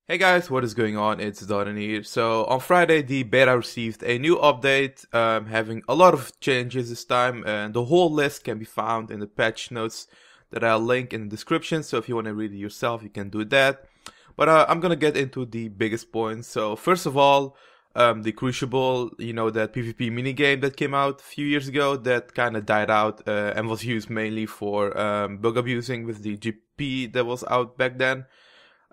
Hey guys, what is going on? It's Dardan here. So on Friday, the beta received a new update, having a lot of changes this time, and the whole list can be found in the patch notes that I'll link in the description. So if you want to read it yourself, you can do that. But I'm gonna get into the biggest points. So first of all, the Crucible, that PvP minigame that came out a few years ago, that kind of died out and was used mainly for bug abusing with the GP that was out back then.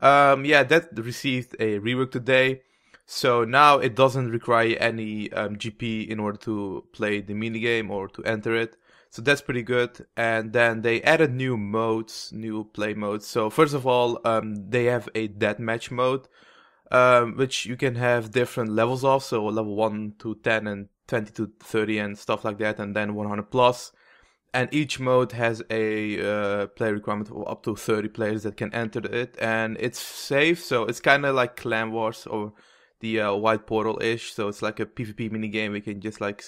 Yeah, that received a rework today. So now it doesn't require any GP in order to play the minigame or to enter it. So that's pretty good. And then they added new modes, new play modes. So first of all, they have a deathmatch mode, which you can have different levels of. So level 1 to 10 and 20 to 30 and stuff like that. And then 100 plus. And each mode has a player requirement of up to 30 players that can enter it, and it's safe, so it's kind of like Clan Wars or the White Portal-ish, so it's like a PvP minigame where you can just like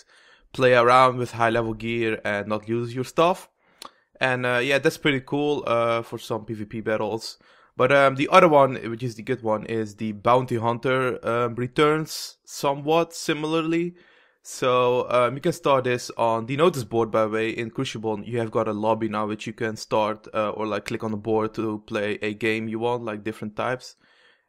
play around with high-level gear and not lose your stuff. And yeah, that's pretty cool for some PvP battles. But the other one, which is the good one, is the Bounty Hunter returns somewhat similarly. So you can start this on the notice board, by the way. In Crucible, you have got a lobby now which you can start or like click on the board to play a game you want, like different types.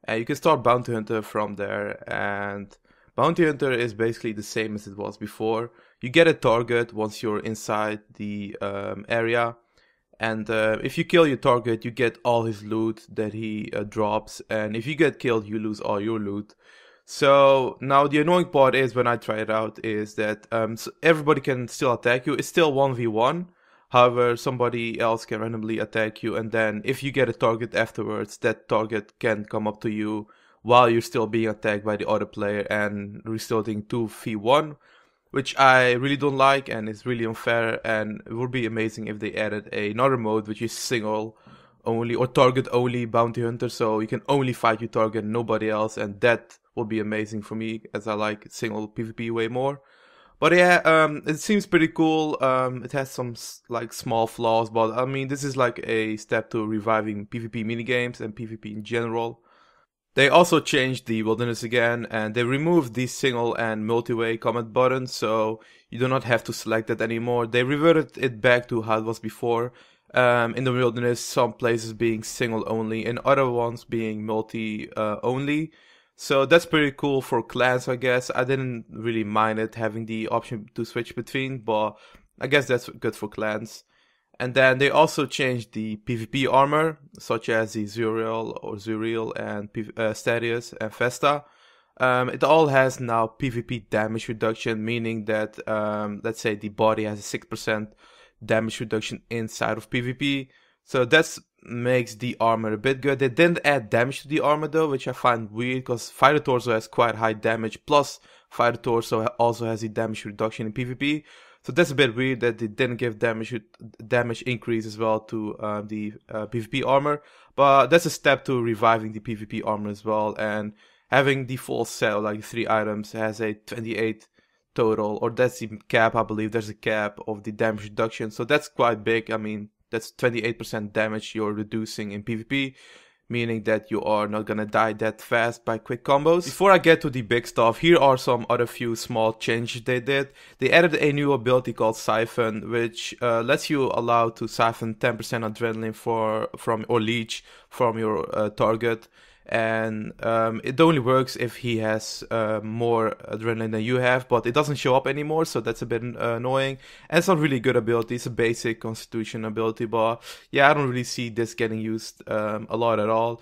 And you can start Bounty Hunter from there. And Bounty Hunter is basically the same as it was before. You get a target once you're inside the area. And if you kill your target, you get all his loot that he drops. And if you get killed, you lose all your loot. So now the annoying part is when I try it out is that so everybody can still attack you. It's still 1v1. However, somebody else can randomly attack you, and then if you get a target afterwards, that target can come up to you while you're still being attacked by the other player and resulting 2v1, which I really don't like and it's really unfair. And it would be amazing if they added another mode which is single only or target only bounty hunter, so you can only fight your target, nobody else, and that would be amazing for me as I like single PvP way more. But yeah, it seems pretty cool. It has some like small flaws, but I mean this is like a step to reviving PvP minigames and PvP in general. They also changed the wilderness again, and they removed the single and multi-way comment buttons, so you do not have to select that anymore. They reverted it back to how it was before. In the wilderness, some places being single only and other ones being multi only. So that's pretty cool for clans, I guess. I didn't really mind it having the option to switch between, but I guess that's good for clans. And then they also changed the PvP armor, such as the Zuriel and Stadius and Vesta. It all has now PvP damage reduction, meaning that, let's say the body has a 6% damage reduction inside of PvP. So that makes the armor a bit good. They didn't add damage to the armor though, which I find weird, because Fighter Torso has quite high damage, plus Fighter Torso also has a damage reduction in PvP. So that's a bit weird that they didn't give damage increase as well to the PvP armor. But that's a step to reviving the PvP armor as well. And having the full set, like 3 items, has a 28 total, or that's the cap, I believe. There's a cap of the damage reduction. So that's quite big. I mean, that's 28% damage you're reducing in PvP. Meaning that you are not gonna die that fast by quick combos. Before I get to the big stuff, here are some other few small changes they did. They added a new ability called Siphon, which lets you allow to siphon 10% adrenaline from or leech from your target. And it only works if he has more adrenaline than you have, but it doesn't show up anymore, so that's a bit annoying. And it's not really good ability, it's a basic constitution ability, but yeah, I don't really see this getting used a lot at all.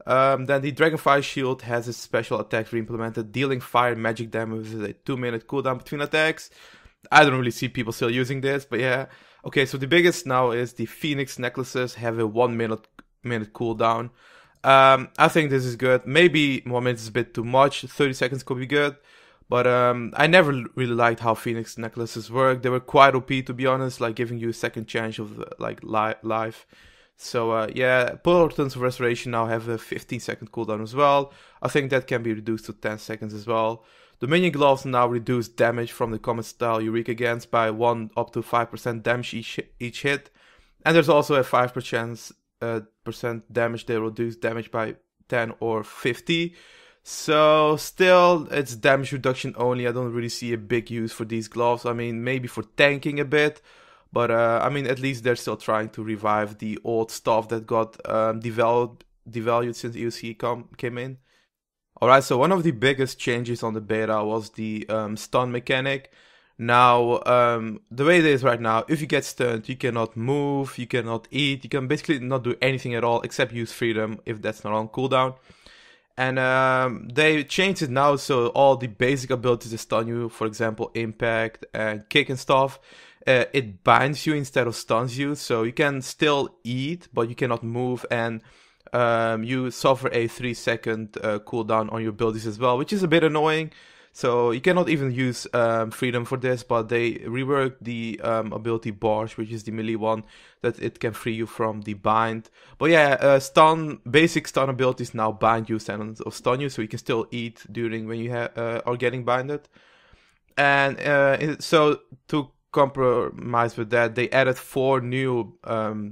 Then the Dragonfire Shield has a special attack re-implemented, dealing fire magic damage with a 2-minute cooldown between attacks. I don't really see people still using this, but yeah. Okay, so the biggest now is the Phoenix necklaces have a 1 minute cooldown. I think this is good. Maybe 1 minute is a bit too much. 30 seconds could be good. But I never really liked how Phoenix necklaces work. They were quite OP, to be honest, like giving you a second chance of like life. So yeah, Portents of Restoration now have a 15-second cooldown as well. I think that can be reduced to 10 seconds as well. Dominion Gloves now reduce damage from the Comet style you weak against by 1 up to 5% damage each hit. And there's also a 5% damage. They reduce damage by 10 or 50. So still, it's damage reduction only. I don't really see a big use for these gloves. I mean, maybe for tanking a bit. But I mean, at least they're still trying to revive the old stuff that got devalued since EOC came in. Alright, so one of the biggest changes on the beta was the stun mechanic. Now, the way it is right now, if you get stunned, you cannot move, you cannot eat, you can basically not do anything at all except use freedom if that's not on cooldown. And they changed it now so all the basic abilities that stun you, for example, impact and kick and stuff, it binds you instead of stuns you. So you can still eat, but you cannot move, and you suffer a 3-second cooldown on your abilities as well, which is a bit annoying. So you cannot even use freedom for this, but they reworked the ability Barge, which is the melee one, that it can free you from the bind. But yeah, basic stun abilities now bind you instead of stun you, so you can still eat during when you are getting binded. And so to compromise with that, they added 4 new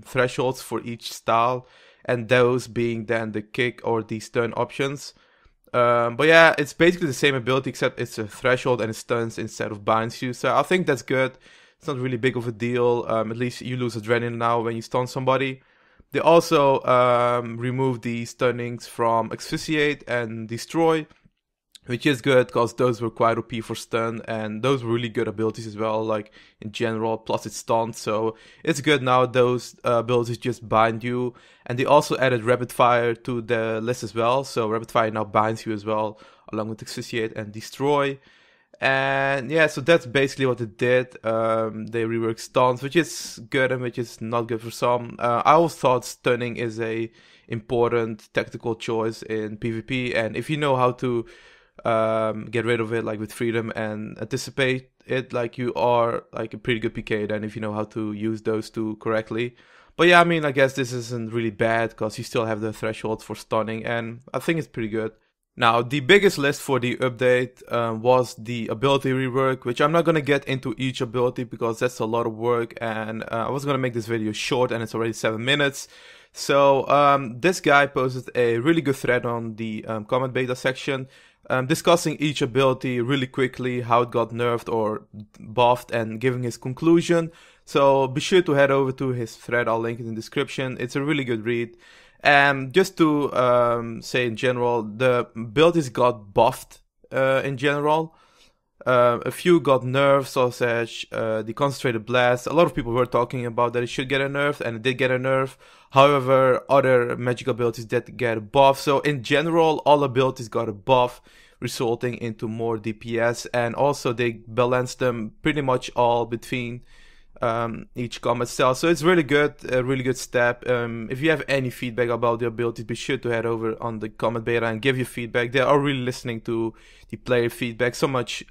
thresholds for each style, and those being then the kick or the stun options. But yeah, it's basically the same ability except it's a threshold and it stuns instead of binds you. So I think that's good. It's not really big of a deal. At least you lose adrenaline now when you stun somebody. They also removed the stunnings from Asphyxiate and Destroy, which is good because those were quite OP for stun, and those were really good abilities as well, like in general, plus it's stunned, so it's good now those abilities just bind you. And they also added Rapid Fire to the list as well, so Rapid Fire now binds you as well, along with Asphyxiate and Destroy. And yeah, so that's basically what it did. They reworked stuns, which is good and which is not good for some. I always thought stunning is a important tactical choice in PvP, and if you know how to get rid of it, like with freedom and anticipate it, like you are like a pretty good PK then, if you know how to use those two correctly. But yeah, I mean, I guess this isn't really bad because you still have the threshold for stunning, and I think it's pretty good. Now, the biggest list for the update was the ability rework, which I'm not going to get into each ability because that's a lot of work, and I was going to make this video short and it's already 7 minutes. So this guy posted a really good thread on the comment beta section, discussing each ability really quickly, how it got nerfed or buffed, and giving his conclusion. So be sure to head over to his thread, I'll link it in the description. It's a really good read. And just to say in general, the abilities got buffed in general. A few got nerfed, such as the Concentrated Blast. A lot of people were talking about that it should get a nerf, and it did get a nerf. However, other magic abilities did get a buff. So in general, all abilities got a buff, resulting into more DPS. And also they balanced them pretty much all between each combat style. So it's really good, a really good step. If you have any feedback about the abilities, be sure to head over on the comment beta and give your feedback. They are really listening to the player feedback. So much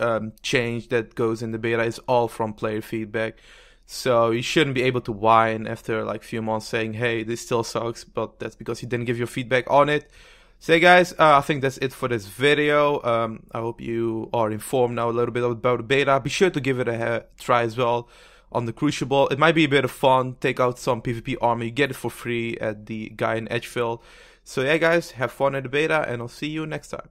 change that goes in the beta is all from player feedback. So you shouldn't be able to whine after like a few months saying, hey, this still sucks, but that's because you didn't give your feedback on it. So guys, I think that's it for this video. I hope you are informed now a little bit about the beta. Be sure to give it a try as well on the Crucible. It might be a bit of fun. Take out some PvP armor. You get it for free at the guy in Edgefield. So yeah guys, have fun at the beta, and I'll see you next time.